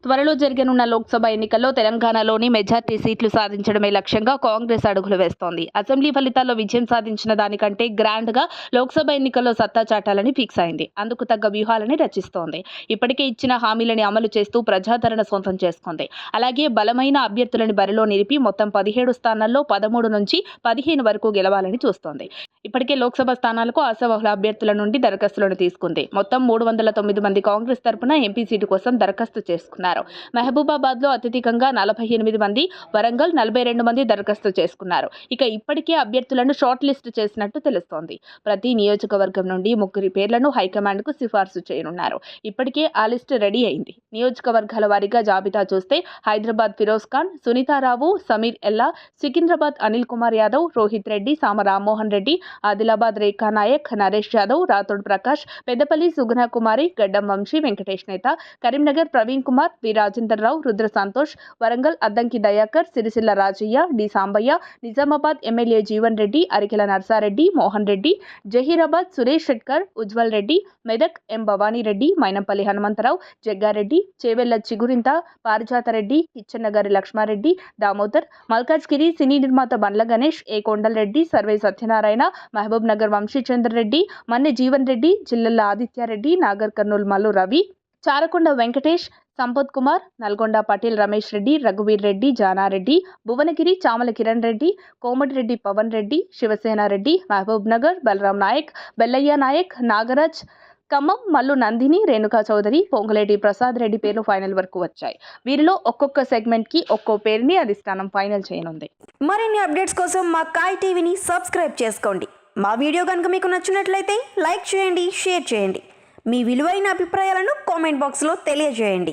త్వరలో జరగనున్న లోక్సభ ఎన్నికల్లో తెలంగాణలోని మెజార్టీ సీట్లు సాధించడమే లక్ష్యంగా కాంగ్రెస్ అడుగులు వేస్తోంది. అసెంబ్లీ ఫలితాల్లో విజయం సాధించిన దానికంటే గ్రాండ్గా లోక్సభ ఎన్నికల్లో సత్తా చాటాలని ఫిక్స్ అయింది. అందుకు తగ్గ వ్యూహాలని రచిస్తోంది. ఇప్పటికే ఇచ్చిన హామీలని అమలు చేస్తూ ప్రజాదరణ సొంతం చేసుకుంది. అలాగే బలమైన అభ్యర్థులని బరిలో నిలిపి మొత్తం 17 స్థానాల్లో 13 నుంచి 15 వరకు గెలవాలని చూస్తోంది. ఇప్పటికే లోక్సభ స్థానాలకు ఆశావహుల అభ్యర్థుల నుండి దరఖాస్తులను తీసుకుంది. మొత్తం 309 మంది కాంగ్రెస్ తరపున ఎంపీ సీటు కోసం దరఖాస్తు చేసుకున్నారు. మహబూబాబాద్లో అత్యధికంగా 48 మంది, వరంగల్ 42 మంది దరఖాస్తు చేసుకున్నారు. ఇక ఇప్పటికే అభ్యర్థులను షార్ట్ లిస్ట్ చేసినట్టు తెలుస్తోంది. ప్రతి నియోజకవర్గం నుండి 3 పేర్లను హైకమాండ్కు సిఫార్సు చేయనున్నారు. ఇప్పటికే ఆ లిస్టు రెడీ అయింది. నియోజకవర్గాల వారీగా జాబితా చూస్తే హైదరాబాద్ ఫిరోజ్ ఖాన్, సునీతారావు, సమీర్ ఎల్లా, సికింద్రాబాద్ అనిల్ కుమార్ యాదవ్, రోహిత్ రెడ్డి, సామ రామ్మోహన్ రెడ్డి, ఆదిలాబాద్ రేఖా నాయక్, నరేష్ యాదవ్, రాథోడ్ ప్రకాష్, పెద్దపల్లి సుగుణ కుమారి, గడ్డం వంశీ వెంకటేష్ నేత, కరీంనగర్ ప్రవీణ్ కుమార్, వి రాజేందర్ రావు, రుద్ర సంతోష్, వరంగల్ అద్దంకి దయాకర్, సిరిసిల్ల రాజయ్య, డి సాంబయ్య, నిజామాబాద్ ఎమ్మెల్యే జీవన్ రెడ్డి, అరికెల నర్సారెడ్డి, మోహన్ రెడ్డి, జహీరాబాద్ సురేష్ షెట్కర్, ఉజ్వల్ రెడ్డి, మెదక్ ఎం భవానీ రెడ్డి, మైనంపల్లి హనుమంతరావు, జగ్గారెడ్డి, చేవెళ్ల చిగురింత, పారిజాతరెడ్డి, కిచ్చన్నగారి లక్ష్మారెడ్డి, దామోదర్, మల్కాజ్గిరి సినీ నిర్మాత బండ్ల గణేష్, ఏ కొండలరెడ్డి, సర్వే సత్యనారాయణ, మహబూబ్ నగర్ వంశీచంద్రరెడ్డి, మన్నె జీవన్ రెడ్డి, జిల్లెల ఆదిత్యారెడ్డి, నాగర్ కర్నూల్ మల్లు రవి, చారకొండ వెంకటేష్, సంపత్ కుమార్, నల్గొండ పటేల్ రమేష్ రెడ్డి, రఘువీర్ రెడ్డి, జానారెడ్డి, భువనగిరి చామల కిరణ్ రెడ్డి, కోమటిరెడ్డి పవన్ రెడ్డి, శివసేన రెడ్డి, మహబూబ్ నగర్ బలరాం నాయక్, బెల్లయ్య నాయక్, నాగరాజ్, ఖమ్మం మల్లు నందిని, రేణుకా చౌదరి, పొంగులేటి ప్రసాద్ రెడ్డి పేర్లు ఫైనల్ వరకు వచ్చాయి. వీరిలో ఒక్కొక్క సెగ్మెంట్కి ఒక్కో పేరుని అధిష్టానం ఫైనల్ చేయనుంది. మరిన్ని అప్డేట్స్ కోసం మా కాయ్ టీవీని సబ్స్క్రైబ్ చేసుకోండి. మా వీడియో కనుక మీకు నచ్చినట్లయితే లైక్ చేయండి, షేర్ చేయండి. మీ విలువైన అభిప్రాయాలను కామెంట్ బాక్స్లో తెలియజేయండి.